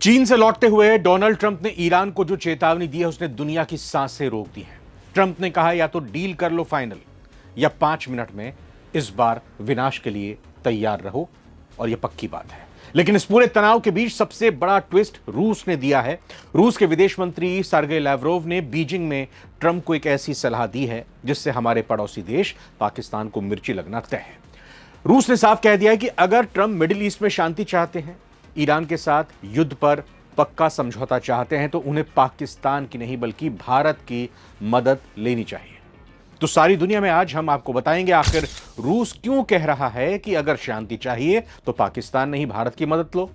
चीन से लौटते हुए डोनाल्ड ट्रंप ने ईरान को जो चेतावनी दी है उसने दुनिया की सांसें रोक दी हैं। ट्रंप ने कहा या तो डील कर लो फाइनल या 5 मिनट में इस बार विनाश के लिए तैयार रहो, और यह पक्की बात है। लेकिन इस पूरे तनाव के बीच सबसे बड़ा ट्विस्ट रूस ने दिया है। रूस के विदेश मंत्री सर्गेई लावरोव ने बीजिंग में ट्रंप को एक ऐसी सलाह दी है जिससे हमारे पड़ोसी देश पाकिस्तान को मिर्ची लगना तय है। रूस ने साफ कह दिया है कि अगर ट्रंप मिडिल ईस्ट में शांति चाहते हैं, ईरान के साथ युद्ध पर पक्का समझौता चाहते हैं, तो उन्हें पाकिस्तान की नहीं बल्कि भारत की मदद लेनी चाहिए। तो सारी दुनिया में आज हम आपको बताएंगे आखिर रूस क्यों कह रहा है कि अगर शांति चाहिए तो पाकिस्तान नहीं भारत की मदद लो।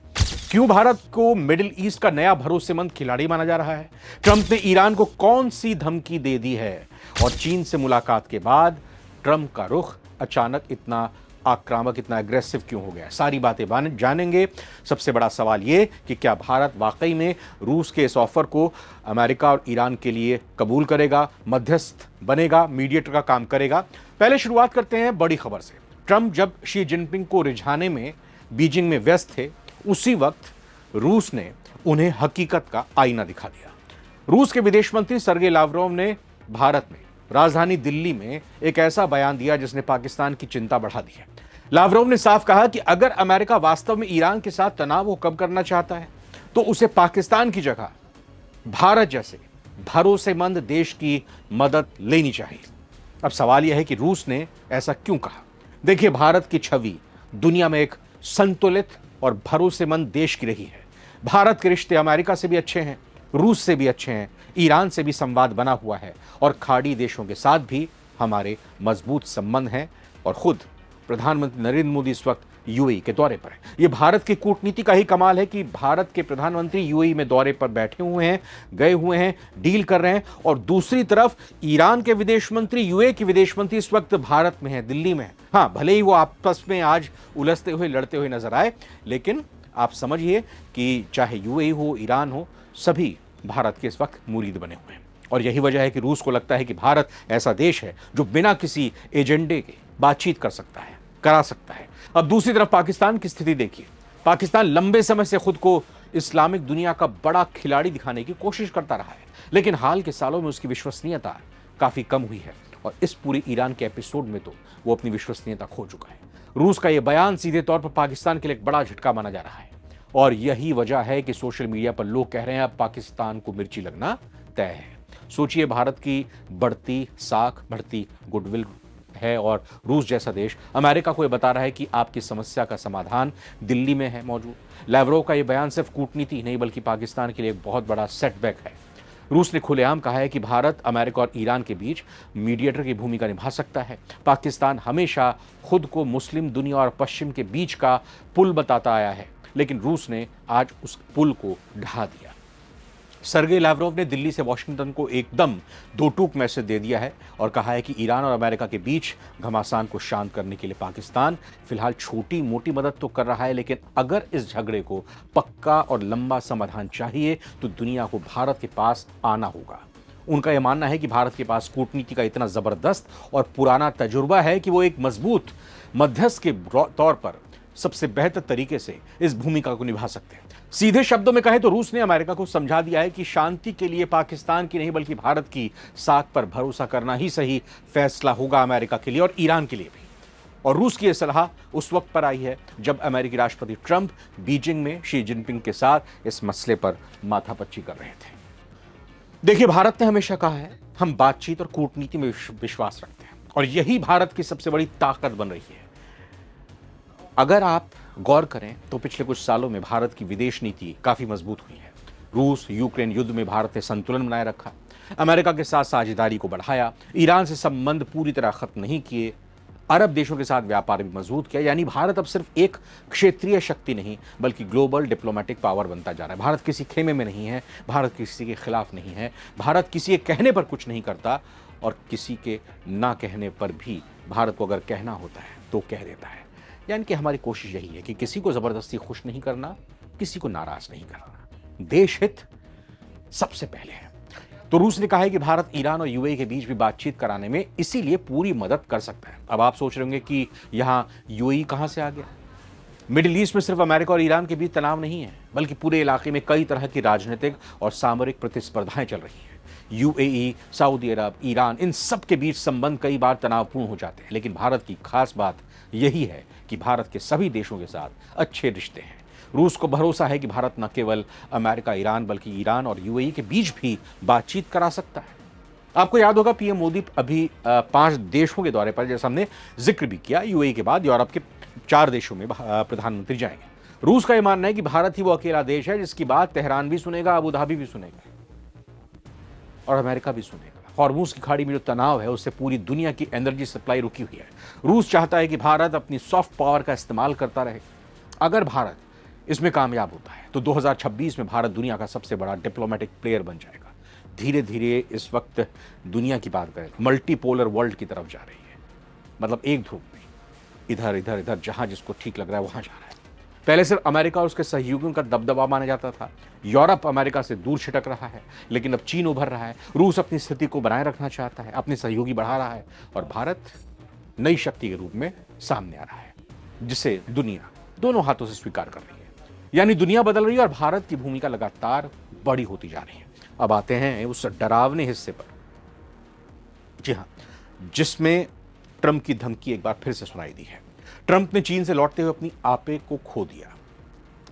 क्यों भारत को मिडिल ईस्ट का नया भरोसेमंद खिलाड़ी माना जा रहा है। ट्रंप ने ईरान को कौन सी धमकी दे दी है, और चीन से मुलाकात के बाद ट्रंप का रुख अचानक इतना आक्रामक, इतना एग्रेसिव क्यों हो गया। सारी बातें जानेंगे। सबसे बड़ा सवाल यह कि क्या भारत वाकई में रूस के इस ऑफर को अमेरिका और ईरान के लिए कबूल करेगा, मध्यस्थ बनेगा, मीडिएटर का काम करेगा। पहले शुरुआत करते हैं बड़ी खबर से। ट्रंप जब शी जिनपिंग को रिझाने में बीजिंग में व्यस्त थे, उसी वक्त रूस ने उन्हें हकीकत का आईना दिखा दिया। रूस के विदेश मंत्री सर्गेई लावरोव ने भारत में राजधानी दिल्ली में एक ऐसा बयान दिया जिसने पाकिस्तान की चिंता बढ़ा दी है। लावरोव ने साफ कहा कि अगर अमेरिका वास्तव में ईरान के साथ तनाव को कम करना चाहता है तो उसे पाकिस्तान की जगह भारत जैसे भरोसेमंद देश की मदद लेनी चाहिए। अब सवाल यह है कि रूस ने ऐसा क्यों कहा। देखिए, भारत की छवि दुनिया में एक संतुलित और भरोसेमंद देश की रही है। भारत के रिश्ते अमेरिका से भी अच्छे हैं, रूस से भी अच्छे हैं, ईरान से भी संवाद बना हुआ है, और खाड़ी देशों के साथ भी हमारे मजबूत संबंध हैं। और खुद प्रधानमंत्री नरेंद्र मोदी इस वक्त यूएई के दौरे पर है। यह भारत की कूटनीति का ही कमाल है कि भारत के प्रधानमंत्री यूएई में दौरे पर बैठे हुए हैं, गए हुए हैं, डील कर रहे हैं, और दूसरी तरफ ईरान के विदेश मंत्री, यूएई के विदेश मंत्री इस वक्त भारत में है, दिल्ली में है। हाँ, भले ही वो आपस में आज उलझते हुए, लड़ते हुए नजर आए, लेकिन आप समझिए कि चाहे यूएई हो, ईरान हो, सभी भारत के इस वक्त मुरीद बने हुए हैं। और यही वजह है कि रूस को लगता है कि भारत ऐसा देश है जो बिना किसी एजेंडे के बातचीत कर सकता है, करा सकता है। अब दूसरी तरफ पाकिस्तान की स्थिति देखिए। पाकिस्तान लंबे समय से खुद को इस्लामिक दुनिया का बड़ा खिलाड़ी दिखाने की कोशिश करता रहा है, लेकिन हाल के सालों में उसकी विश्वसनीयता काफी कम हुई है, और इस पूरे ईरान के एपिसोड में तो वो अपनी विश्वसनीयता खो चुका है। रूस का यह बयान सीधे तौर पर पाकिस्तान के लिए एक बड़ा झटका माना जा रहा है, और यही वजह है कि सोशल मीडिया पर लोग कह रहे हैं अब पाकिस्तान को मिर्ची लगना तय है। सोचिए, भारत की बढ़ती साख, बढ़ती गुडविल है, और रूस जैसा देश अमेरिका को यह बता रहा है कि आपकी समस्या का समाधान दिल्ली में है मौजूद। लावरोव का यह बयान सिर्फ कूटनीति नहीं बल्कि पाकिस्तान के लिए एक बहुत बड़ा सेटबैक है। रूस ने खुलेआम कहा है कि भारत अमेरिका और ईरान के बीच मीडिएटर की भूमिका निभा सकता है। पाकिस्तान हमेशा खुद को मुस्लिम दुनिया और पश्चिम के बीच का पुल बताता आया है, लेकिन रूस ने आज उस पुल को ढहा दिया। सर्गेई लावरोव ने दिल्ली से वॉशिंगटन को एकदम दो टूक मैसेज दे दिया है और कहा है कि ईरान और अमेरिका के बीच घमासान को शांत करने के लिए पाकिस्तान फिलहाल छोटी मोटी मदद तो कर रहा है, लेकिन अगर इस झगड़े को पक्का और लंबा समाधान चाहिए तो दुनिया को भारत के पास आना होगा। उनका यह मानना है कि भारत के पास कूटनीति का इतना जबरदस्त और पुराना तजुर्बा है कि वो एक मजबूत मध्यस्थ के तौर पर सबसे बेहतर तरीके से इस भूमिका को निभा सकते हैं। सीधे शब्दों में कहें तो रूस ने अमेरिका को समझा दिया है कि शांति के लिए पाकिस्तान की नहीं बल्कि भारत की साख पर भरोसा करना ही सही फैसला होगा अमेरिका के लिए और ईरान के लिए भी। और रूस की यह सलाह उस वक्त पर आई है जब अमेरिकी राष्ट्रपति ट्रंप बीजिंग में शी जिनपिंग के साथ इस मसले पर माथापच्ची कर रहे थे। देखिए, भारत ने हमेशा कहा है हम बातचीत और कूटनीति में विश्वास रखते हैं, और यही भारत की सबसे बड़ी ताकत बन रही है। अगर आप गौर करें तो पिछले कुछ सालों में भारत की विदेश नीति काफी मजबूत हुई है। रूस यूक्रेन युद्ध में भारत ने संतुलन बनाए रखा, अमेरिका के साथ साझेदारी को बढ़ाया, ईरान से संबंध पूरी तरह खत्म नहीं किए, अरब देशों के साथ व्यापार भी मजबूत किया। यानी भारत अब सिर्फ एक क्षेत्रीय शक्ति नहीं बल्कि ग्लोबल डिप्लोमेटिक पावर बनता जा रहा है। भारत किसी खेमे में नहीं है, भारत किसी के खिलाफ नहीं है, भारत किसी के कहने पर कुछ नहीं करता, और किसी के ना कहने पर भी भारत को अगर कहना होता है तो कह देता है। यानी कि हमारी कोशिश यही है कि किसी को जबरदस्ती खुश नहीं करना, किसी को नाराज नहीं करना, देश हित सबसे पहले है। तो रूस ने कहा है कि भारत ईरान और यूएई के बीच भी बातचीत कराने में इसीलिए पूरी मदद कर सकता है। अब आप सोच रहे होंगे कि यहां यूएई कहां से आ गया। मिडिल ईस्ट में सिर्फ अमेरिका और ईरान के बीच तनाव नहीं है, बल्कि पूरे इलाके में कई तरह की राजनीतिक और सामरिक प्रतिस्पर्धाएं चल रही हैं। यूएई, सऊदी अरब, ईरान, इन सब के बीच संबंध कई बार तनावपूर्ण हो जाते हैं, लेकिन भारत की खास बात यही है कि भारत के सभी देशों के साथ अच्छे रिश्ते हैं। रूस को भरोसा है कि भारत न केवल अमेरिका, ईरान, बल्कि ईरान और यूएई के बीच भी बातचीत करा सकता है। आपको याद होगा पीएम मोदी अभी 5 देशों के दौरे पर, जैसा हमने जिक्र भी किया, यूएई के बाद यूरोप के 4 देशों में प्रधानमंत्री जाएंगे। रूस का यह मानना है कि भारत ही वो अकेला देश है जिसकी बात तेहरान भी सुनेगा, अबू धाबी भी सुनेगा और अमेरिका भी सुनेगा। हॉर्मूज की खाड़ी में जो तनाव है उससे पूरी दुनिया की एनर्जी सप्लाई रुकी हुई है। रूस चाहता है कि भारत अपनी सॉफ्ट पावर का इस्तेमाल करता रहे। अगर भारत इसमें कामयाब होता है तो 2026 में भारत दुनिया का सबसे बड़ा डिप्लोमेटिक प्लेयर बन जाएगा। धीरे धीरे इस वक्त दुनिया की बात करें मल्टीपोलर वर्ल्ड की तरफ जा रही है। मतलब एक ध्रुव में इधर इधर इधर जहां जिसको ठीक लग रहा है वहां जा रहा है। पहले सिर्फ अमेरिका और उसके सहयोगियों का दबदबा माना जाता था। यूरोप अमेरिका से दूर छिटक रहा है, लेकिन अब चीन उभर रहा है। रूस अपनी स्थिति को बनाए रखना चाहता है, अपने सहयोगी बढ़ा रहा है और भारत नई शक्ति के रूप में सामने आ रहा है, जिसे दुनिया दोनों हाथों से स्वीकार कर रही है। यानी दुनिया बदल रही है और भारत की भूमिका लगातार बड़ी होती जा रही है। अब आते हैं उस डरावने हिस्से पर, जी हां, जिसमें ट्रंप की धमकी एक बार फिर से सुनाई दी है। ट्रंप ने चीन से लौटते हुए अपनी आपे को खो दिया।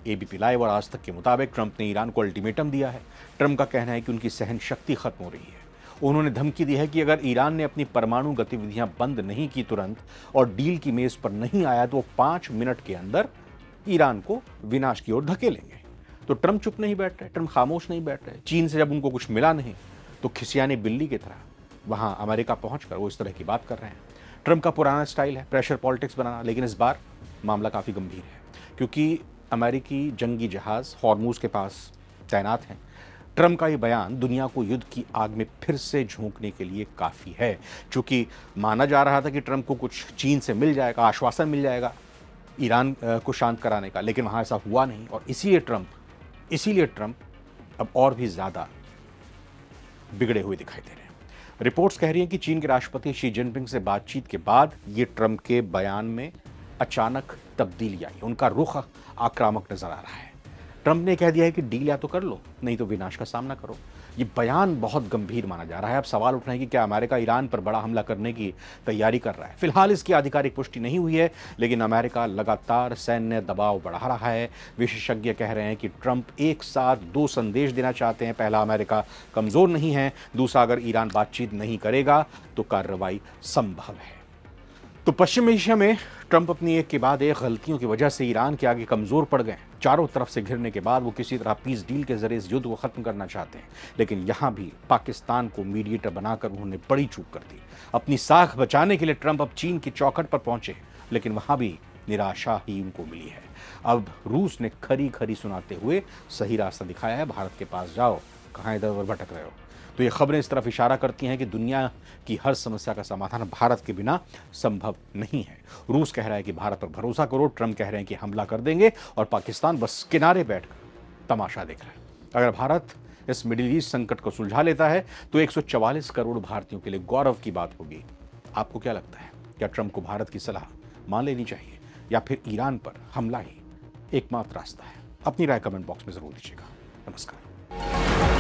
एबीपी लाइव और आज तक के मुताबिक ट्रंप ने ईरान को अल्टीमेटम दिया है। ट्रंप का कहना है कि उनकी सहन शक्ति खत्म हो रही है। उन्होंने धमकी दी है कि अगर ईरान ने अपनी परमाणु गतिविधियां बंद नहीं की तुरंत और डील की मेज पर नहीं आया तो 5 मिनट के अंदर ईरान को विनाश की ओर धकेलेंगे। तो ट्रंप चुप नहीं बैठ रहे, ट्रंप खामोश नहीं बैठ रहे। चीन से जब उनको कुछ मिला नहीं तो खिसियाने बिल्ली की तरह वहां अमेरिका पहुंचकर वो इस तरह की बात कर रहे हैं। ट्रंप का पुराना स्टाइल है प्रेशर पॉलिटिक्स बनाना, लेकिन इस बार मामला काफ़ी गंभीर है क्योंकि अमेरिकी जंगी जहाज़ हॉर्मूज के पास तैनात हैं। ट्रंप का ये बयान दुनिया को युद्ध की आग में फिर से झोंकने के लिए काफ़ी है। चूंकि माना जा रहा था कि ट्रंप को कुछ चीन से मिल जाएगा, आश्वासन मिल जाएगा ईरान को शांत कराने का, लेकिन वहाँ ऐसा हुआ नहीं और इसीलिए ट्रंप अब और भी ज़्यादा बिगड़े हुए दिखाई दे रहे हैं। रिपोर्ट्स कह रही हैं कि चीन के राष्ट्रपति शी जिनपिंग से बातचीत के बाद ये ट्रंप के बयान में अचानक तब्दीली आई। उनका रुख आक्रामक नजर आ रहा है। ट्रंप ने कह दिया है कि डील या तो कर लो, नहीं तो विनाश का सामना करो। ये बयान बहुत गंभीर माना जा रहा है। अब सवाल उठ रहे हैं कि क्या अमेरिका ईरान पर बड़ा हमला करने की तैयारी कर रहा है। फिलहाल इसकी आधिकारिक पुष्टि नहीं हुई है, लेकिन अमेरिका लगातार सैन्य दबाव बढ़ा रहा है। विशेषज्ञ कह रहे हैं कि ट्रंप एक साथ 2 संदेश देना चाहते हैं। पहला, अमेरिका कमजोर नहीं है। दूसरा, अगर ईरान बातचीत नहीं करेगा तो कार्रवाई संभव है। तो पश्चिम एशिया में ट्रंप अपनी एक के बाद एक गलतियों की वजह से ईरान के आगे कमजोर पड़ गए। चारों तरफ से घिरने के बाद वो किसी तरह पीस डील के जरिए इस युद्ध को खत्म करना चाहते हैं, लेकिन यहां भी पाकिस्तान को मीडिएटर बनाकर उन्होंने बड़ी चूक कर दी। अपनी साख बचाने के लिए ट्रंप अब चीन की चौखट पर पहुंचे, लेकिन वहां भी निराशा ही उनको मिली है। अब रूस ने खरी खरी सुनाते हुए सही रास्ता दिखाया है। भारत के पास जाओ, कहां इधर उधर भटक रहे हो। तो ये खबरें इस तरफ इशारा करती हैं कि दुनिया की हर समस्या का समाधान भारत के बिना संभव नहीं है। रूस कह रहा है कि भारत पर भरोसा करो, ट्रंप कह रहे हैं कि हमला कर देंगे और पाकिस्तान बस किनारे बैठकर तमाशा देख रहा है। अगर भारत इस मिडिल ईस्ट संकट को सुलझा लेता है तो 144 करोड़ भारतीयों के लिए गौरव की बात होगी। आपको क्या लगता है, क्या ट्रंप को भारत की सलाह मान लेनी चाहिए या फिर ईरान पर हमला ही एकमात्र रास्ता है? अपनी राय कमेंट बॉक्स में जरूर दीजिएगा। नमस्कार।